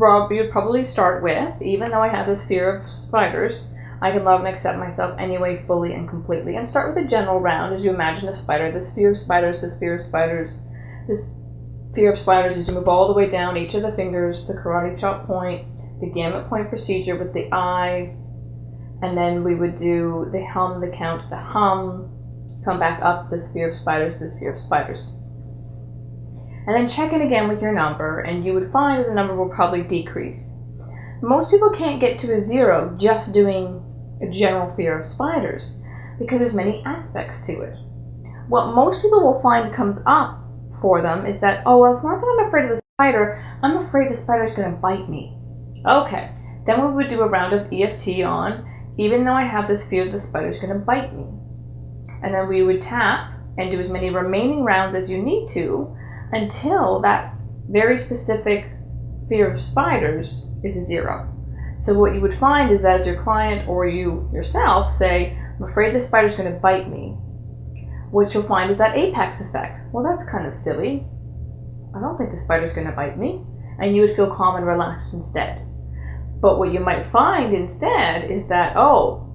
probably start with, even though I have this fear of spiders, I can love and accept myself anyway, fully and completely. And start with a general round as you imagine a spider, this fear of spiders, this fear of spiders, this fear of spiders, as you move all the way down each of the fingers, the karate chop point, the gamut point procedure with the eyes, and then we would do the hum, the count, the hum, come back up, this fear of spiders, this fear of spiders. And then check in again with your number, and you would find that the number will probably decrease. Most people can't get to a 0 just doing a general fear of spiders, because there's many aspects to it. What most people will find comes up for them is that, oh, well, it's not that I'm afraid of the spider, I'm afraid the spider's going to bite me. Okay, then we would do a round of EFT on, even though I have this fear that the spider's going to bite me. And then we would tap and do as many remaining rounds as you need to until that very specific fear of spiders is a 0. So what you would find is that as your client or you yourself say, I'm afraid the spider's going to bite me, what you'll find is that apex effect. Well, that's kind of silly. I don't think the spider's going to bite me. And you would feel calm and relaxed instead. But what you might find instead is that, oh,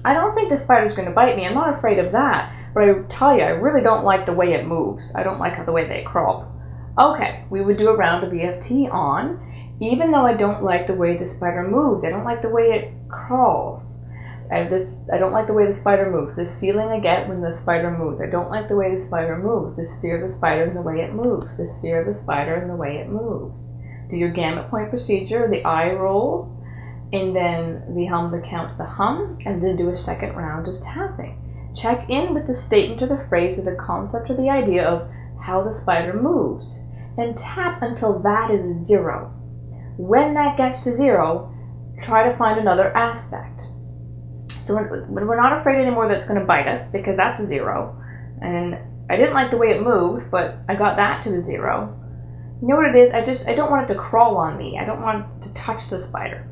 I don't think the spider's going to bite me. I'm not afraid of that. But I tell you, I really don't like the way it moves. I don't like the way they crawl. Okay, we would do a round of EFT on, even though I don't like the way the spider moves. I don't like the way it crawls. I don't like the way the spider moves. This feeling I get when the spider moves. I don't like the way the spider moves. This fear of the spider and the way it moves. This fear of the spider and the way it moves. Do your gamut point procedure, the eye rolls, and then the hum, the count, the hum, and then do a second round of tapping. Check in with the statement or the phrase or the concept or the idea of how the spider moves, and tap until that is a 0. When that gets to 0, try to find another aspect. So when we're not afraid anymore that it's going to bite us, because that's a 0, and I didn't like the way it moved, but I got that to a 0. You know what it is? I don't want it to crawl on me. I don't want to touch the spider.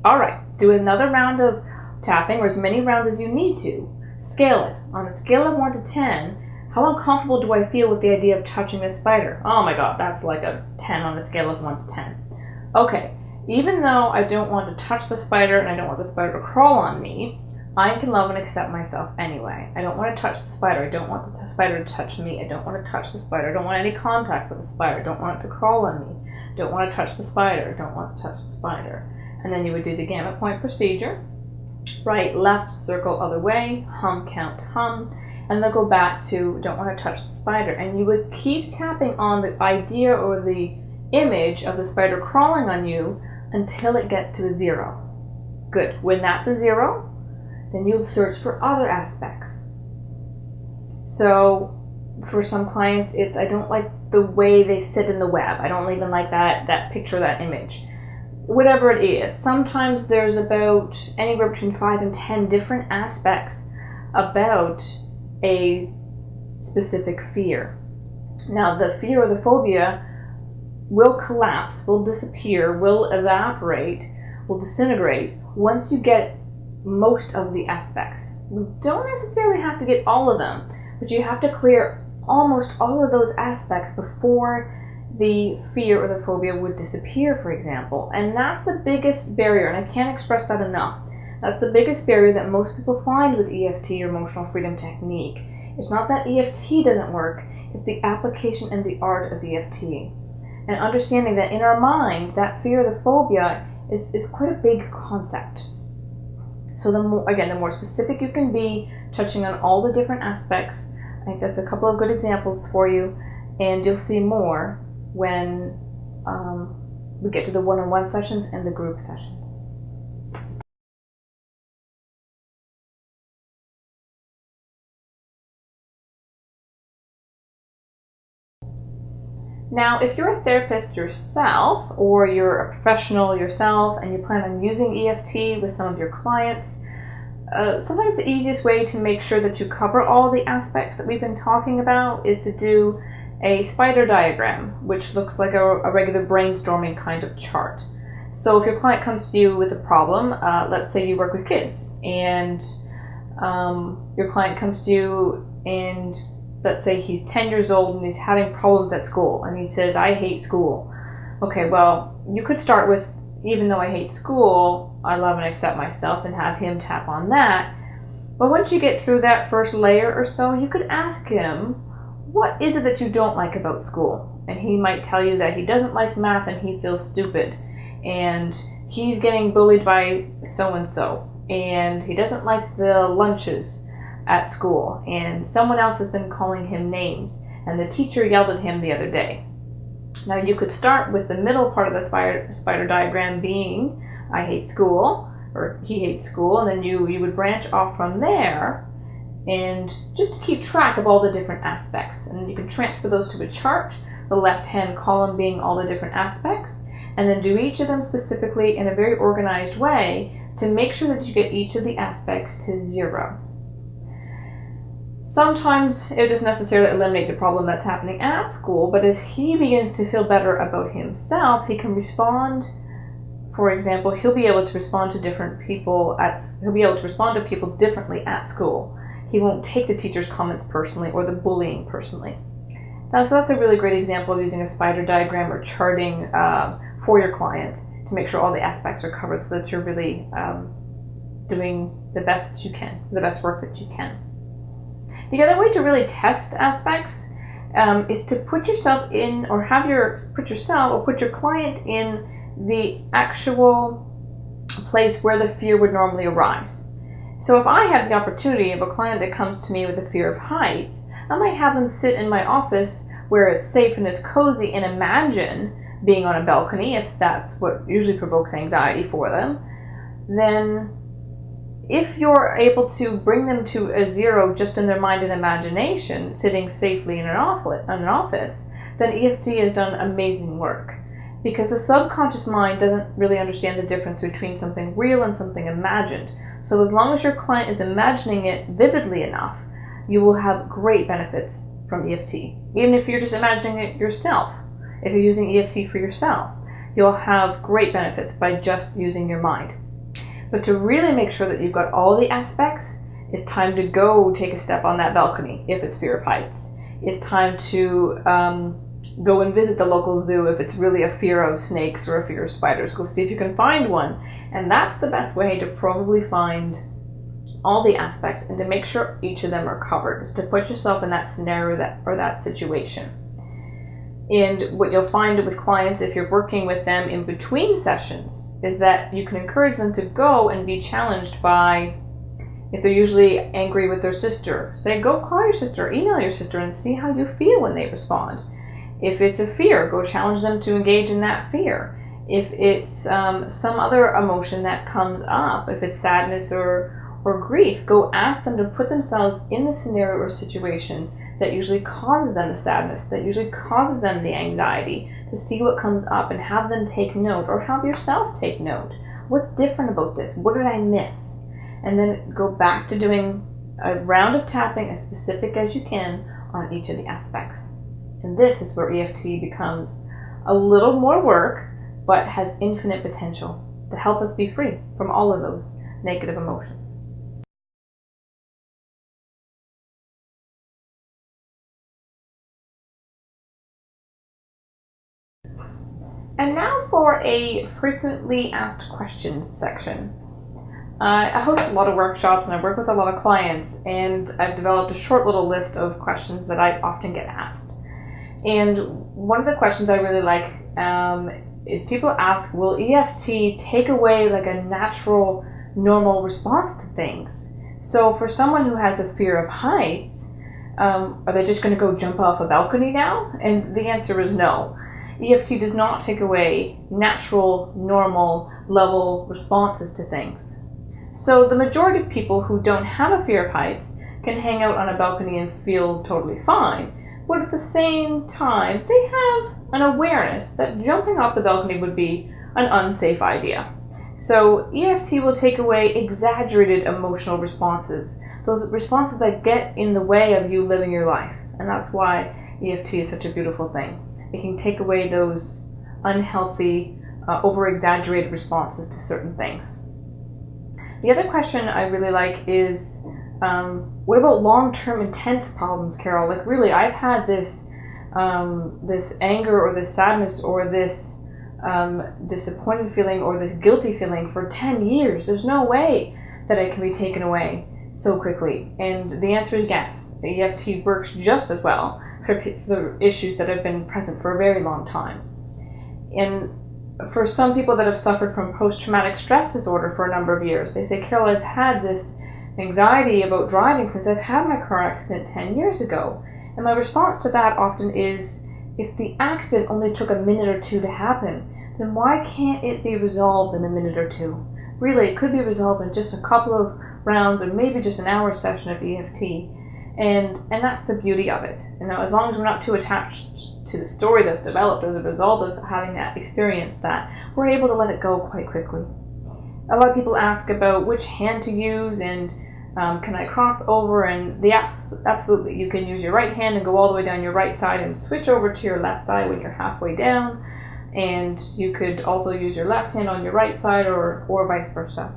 All right, do another round of tapping, or as many rounds as you need to. Scale it. On a scale of 1 to 10, how uncomfortable do I feel with the idea of touching this spider? Oh my god, that's like a 10 on a scale of 1 to 10. Okay, even though I don't want to touch the spider and I don't want the spider to crawl on me, I can love and accept myself anyway. I don't want to touch the spider. I don't want the spider to touch me. I don't want to touch the spider. I don't want any contact with the spider. I don't want it to crawl on me. I don't want to touch the spider. I don't want to touch the spider. And then you would do the gamut point procedure. Right, left, circle, other way, hum, count, hum, and then go back to don't want to touch the spider. And you would keep tapping on the idea or the image of the spider crawling on you until it gets to a 0. Good. When that's a 0, then you'll search for other aspects. So for some clients, it's I don't like the way they sit in the web. I don't even like that picture, that image. Whatever it is, sometimes there's about anywhere between 5 and 10 different aspects about a specific fear. Now, the fear or the phobia will collapse, will disappear, will evaporate, will disintegrate once you get most of the aspects. You don't necessarily have to get all of them, but you have to clear almost all of those aspects before the fear or the phobia would disappear, for example. And that's the biggest barrier, and I can't express that enough. That's the biggest barrier that most people find with EFT or emotional freedom technique. It's not that EFT doesn't work, It's the application and the art of EFT. And understanding that in our mind, that fear, the phobia, is quite a big concept. So the more specific you can be, touching on all the different aspects, I think that's a couple of good examples for you, and you'll see more when we get to the one-on-one sessions and the group sessions. Now, if you're a therapist yourself, or you're a professional yourself and you plan on using EFT with some of your clients, sometimes the easiest way to make sure that you cover all the aspects that we've been talking about is to do a spider diagram, which looks like a regular brainstorming kind of chart. So if your client comes to you with a problem, let's say you work with kids, and your client comes to you and let's say he's 10 years old and he's having problems at school and he says, I hate school. Okay, well, you could start with, even though I hate school, I love and accept myself, and have him tap on that. But once you get through that first layer or so, you could ask him, what is it that you don't like about school? And he might tell you that he doesn't like math and he feels stupid, and he's getting bullied by so-and-so, and he doesn't like the lunches at school, and someone else has been calling him names, and the teacher yelled at him the other day. Now you could start with the middle part of the spider diagram being, I hate school, or he hates school, and then you would branch off from there, and just to keep track of all the different aspects. And you can transfer those to a chart, the left-hand column being all the different aspects, and then do each of them specifically in a very organized way to make sure that you get each of the aspects to 0. Sometimes it doesn't necessarily eliminate the problem that's happening at school, but as he begins to feel better about himself, he can respond. For example, he'll be able to respond to people differently at school. He won't take the teacher's comments personally or the bullying personally. So that's a really great example of using a spider diagram or charting for your clients to make sure all the aspects are covered, so that you're really doing the best that you can, the best work that you can. The other way to really test aspects is to put yourself in, or put your client in the actual place where the fear would normally arise. So if I have the opportunity of a client that comes to me with a fear of heights, I might have them sit in my office where it's safe and it's cozy and imagine being on a balcony, if that's what usually provokes anxiety for them. Then if you're able to bring them to a 0 just in their mind and imagination, sitting safely in an office, then EFT has done amazing work. Because the subconscious mind doesn't really understand the difference between something real and something imagined. So as long as your client is imagining it vividly enough, you will have great benefits from EFT. Even if you're just imagining it yourself, if you're using EFT for yourself, you'll have great benefits by just using your mind. But to really make sure that you've got all the aspects, it's time to go take a step on that balcony if it's fear of heights. It's time to go and visit the local zoo if it's really a fear of snakes or a fear of spiders. Go see if you can find one. And that's the best way to probably find all the aspects and to make sure each of them are covered, is to put yourself in that scenario or that situation. And what you'll find with clients, if you're working with them in between sessions, is that you can encourage them to go and be challenged by, if they're usually angry with their sister, say, go call your sister, email your sister, and see how you feel when they respond. If it's a fear, go challenge them to engage in that fear. If it's some other emotion that comes up, if it's sadness or grief, go ask them to put themselves in the scenario or situation that usually causes them the sadness, that usually causes them the anxiety, to see what comes up and have them take note, or have yourself take note. What's different about this? What did I miss? And then go back to doing a round of tapping as specific as you can on each of the aspects. And this is where EFT becomes a little more work, but has infinite potential to help us be free from all of those negative emotions. And now for a frequently asked questions section. I host a lot of workshops and I work with a lot of clients, and I've developed a short little list of questions that I often get asked. And one of the questions I really like is people ask, will EFT take away like a natural, normal response to things? So for someone who has a fear of heights, are they just going to go jump off a balcony now? And the answer is no. EFT does not take away natural, normal, level responses to things. So the majority of people who don't have a fear of heights can hang out on a balcony and feel totally fine. But at the same time, they have an awareness that jumping off the balcony would be an unsafe idea. So EFT will take away exaggerated emotional responses, those responses that get in the way of you living your life. And that's why EFT is such a beautiful thing. It can take away those unhealthy, over-exaggerated responses to certain things. The other question I really like is, what about long-term intense problems, Carol? Like really, I've had this anger or this sadness or this disappointed feeling or this guilty feeling for 10 years. There's no way that it can be taken away so quickly. And the answer is yes. The EFT works just as well for the issues that have been present for a very long time. And for some people that have suffered from post-traumatic stress disorder for a number of years, they say, Carol, I've had this anxiety about driving since I've had my car accident 10 years ago. And my response to that often is, if the accident only took a minute or two to happen, then why can't it be resolved in a minute or two? Really, it could be resolved in just a couple of rounds or maybe just an hour session of EFT. And that's the beauty of it. And now, as long as we're not too attached to the story that's developed as a result of having that experience, that we're able to let it go quite quickly. A lot of people ask about which hand to use and can I cross over, and absolutely, you can use your right hand and go all the way down your right side and switch over to your left side when you're halfway down, and you could also use your left hand on your right side or vice versa.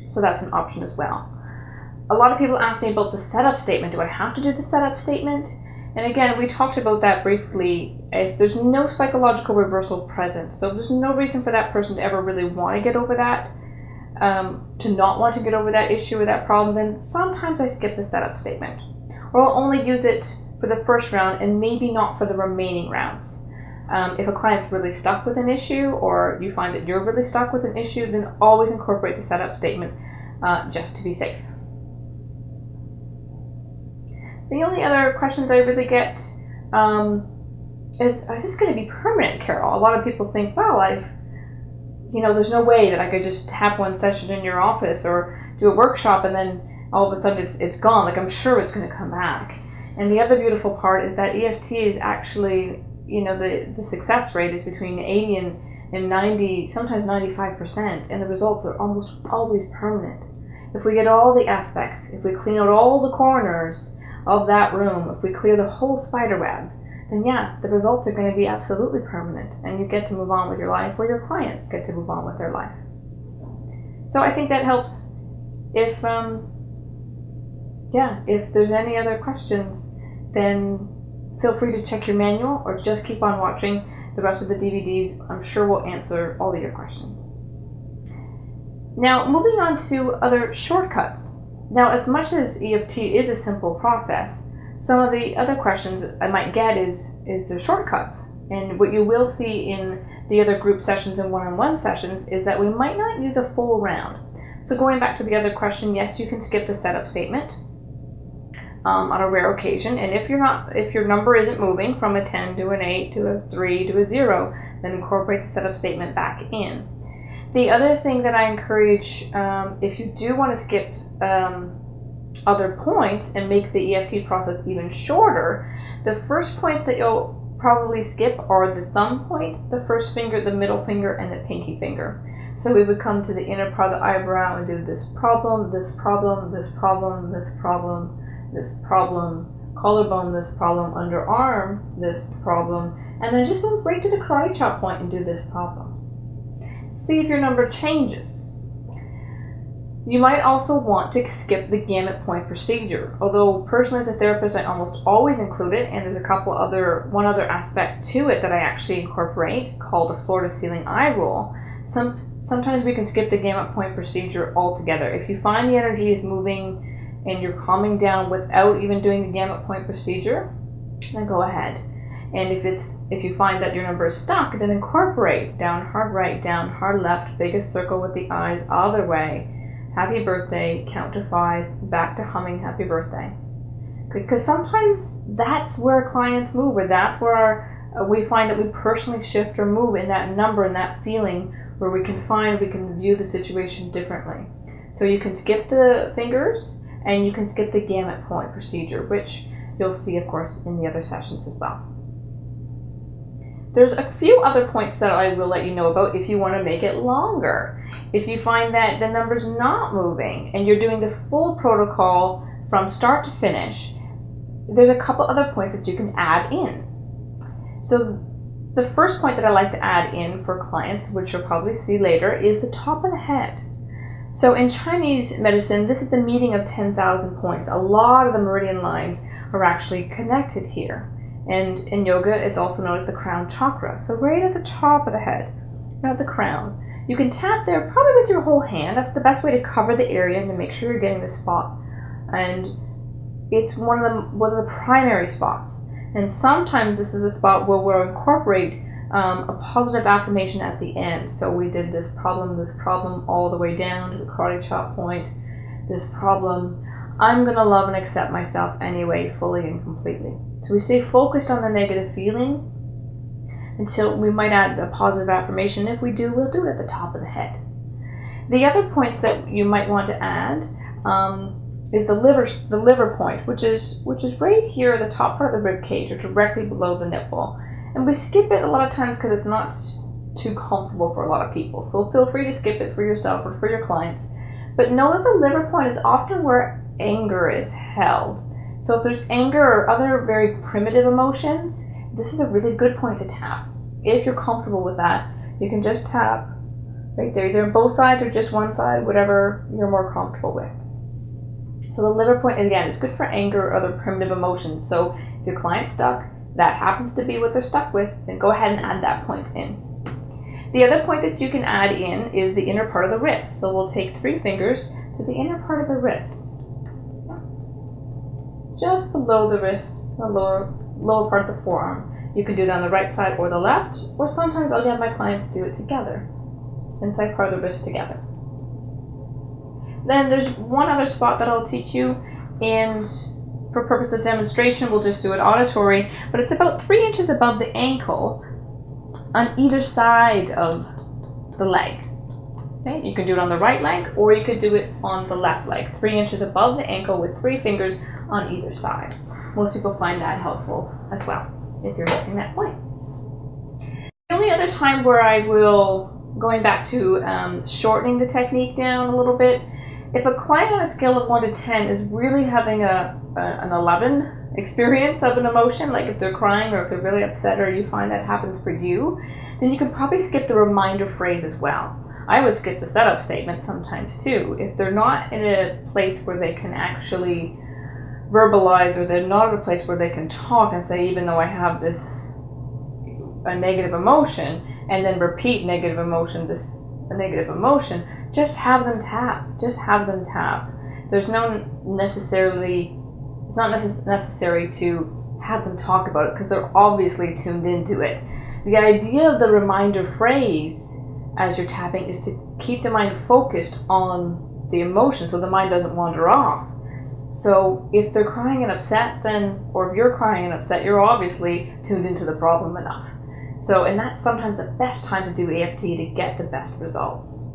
So that's an option as well. A lot of people ask me about the setup statement. Do I have to do the setup statement? And again, we talked about that briefly. If there's no psychological reversal present, so there's no reason for that person to ever really want to get over that, to not want to get over that issue or that problem, then sometimes I skip the setup statement. Or I'll only use it for the first round and maybe not for the remaining rounds. If a client's really stuck with an issue, or you find that you're really stuck with an issue, then always incorporate the setup statement just to be safe. The only other questions I really get is this going to be permanent, Carol? A lot of people think, well, there's no way that I could just have one session in your office or do a workshop and then all of a sudden it's gone. Like, I'm sure it's going to come back. And the other beautiful part is that EFT is actually, the success rate is between 80 and 90, sometimes 95%, and the results are almost always permanent. If we get all the aspects, if we clean out all the corners of that room, if we clear the whole spider web, then yeah, the results are going to be absolutely permanent, and you get to move on with your life, or your clients get to move on with their life. So I think that helps. If there's any other questions, then feel free to check your manual or just keep on watching the rest of the DVDs. I'm sure we'll answer all of your questions. Now, moving on to other shortcuts. Now, as much as EFT is a simple process, some of the other questions I might get is there shortcuts? And what you will see in the other group sessions and one-on-one sessions is that we might not use a full round. So going back to the other question, yes, you can skip the setup statement on a rare occasion. And if your number isn't moving from a 10 to an 8 to a 3 to a 0, then incorporate the setup statement back in. The other thing that I encourage, if you do want to skip other points and make the EFT process even shorter, the first points that you'll probably skip are the thumb point, the first finger, the middle finger, and the pinky finger. So we would come to the inner part of the eyebrow and do this problem, this problem, this problem, this problem, this problem, collarbone, this problem, underarm, this problem, and then just move right to the karate chop point and do this problem. See if your number changes. You might also want to skip the gamut point procedure, although personally as a therapist I almost always include it, and there's one other aspect to it that I actually incorporate called a floor to ceiling eye roll. Some sometimes we can skip the gamut point procedure altogether. If you find the energy is moving and you're calming down without even doing the gamut point procedure, then go ahead. And if you find that your number is stuck, then incorporate down hard right, down hard left, biggest circle with the eyes, other way, happy birthday, count to 5, back to humming happy birthday. Because sometimes that's where clients move, or that's where we find that we personally shift or move in that number and that feeling, where we can view the situation differently. So you can skip the fingers and you can skip the gamut point procedure, which you'll see, of course, in the other sessions as well. There's a few other points that I will let you know about if you want to make it longer. If you find that the number's not moving and you're doing the full protocol from start to finish, there's a couple other points that you can add in. So the first point that I like to add in for clients, which you'll probably see later, is the top of the head. So in Chinese medicine, this is the meeting of 10,000 points. A lot of the meridian lines are actually connected here. And in yoga, it's also known as the crown chakra. So right at the top of the head, right at the crown, you can tap there probably with your whole hand. That's the best way to cover the area and to make sure you're getting the spot. And it's one of the primary spots. And sometimes this is a spot where we'll incorporate a positive affirmation at the end. So we did this problem, all the way down to the karate chop point. This problem, I'm going to love and accept myself anyway, fully and completely. So we stay focused on the negative feeling until we might add a positive affirmation. If we do, we'll do it at the top of the head. The other points that you might want to add is the liver point, which is right here at the top part of the rib cage, or directly below the nipple. And we skip it a lot of times because it's not too comfortable for a lot of people. So feel free to skip it for yourself or for your clients. But know that the liver point is often where anger is held. So if there's anger or other very primitive emotions, this is a really good point to tap. If you're comfortable with that, you can just tap right there, either on both sides or just one side, whatever you're more comfortable with. So the liver point, again, is good for anger or other primitive emotions. So if your client's stuck, that happens to be what they're stuck with, then go ahead and add that point in. The other point that you can add in is the inner part of the wrist. So we'll take 3 fingers to the inner part of the wrist. Just below the wrist, the lower part of the forearm. You can do it on the right side or the left, or sometimes I'll get my clients to do it together. Inside part of the wrist together. Then there's one other spot that I'll teach you, and for purpose of demonstration, we'll just do it auditory, but it's about 3 inches above the ankle on either side of the leg. Okay? You can do it on the right leg, or you could do it on the left leg, 3 inches above the ankle with 3 fingers on either side. Most people find that helpful as well, if you're missing that point. The only other time where I will, going back to shortening the technique down a little bit, if a client on a scale of 1 to 10 is really having an 11 experience of an emotion, like if they're crying or if they're really upset, or you find that happens for you, then you can probably skip the reminder phrase as well. I would skip the setup statement sometimes too. If they're not in a place where they can actually verbalize, or they're not in a place where they can talk and say, even though I have a negative emotion, and then repeat negative emotion, a negative emotion, just have them tap. Just have them tap. There's no necessarily, it's not necessary to have them talk about it because they're obviously tuned into it. The idea of the reminder phrase as you're tapping is to keep the mind focused on the emotion so the mind doesn't wander off. So if they're crying and upset, then, or if you're crying and upset, you're obviously tuned into the problem enough. So, and that's sometimes the best time to do EFT to get the best results.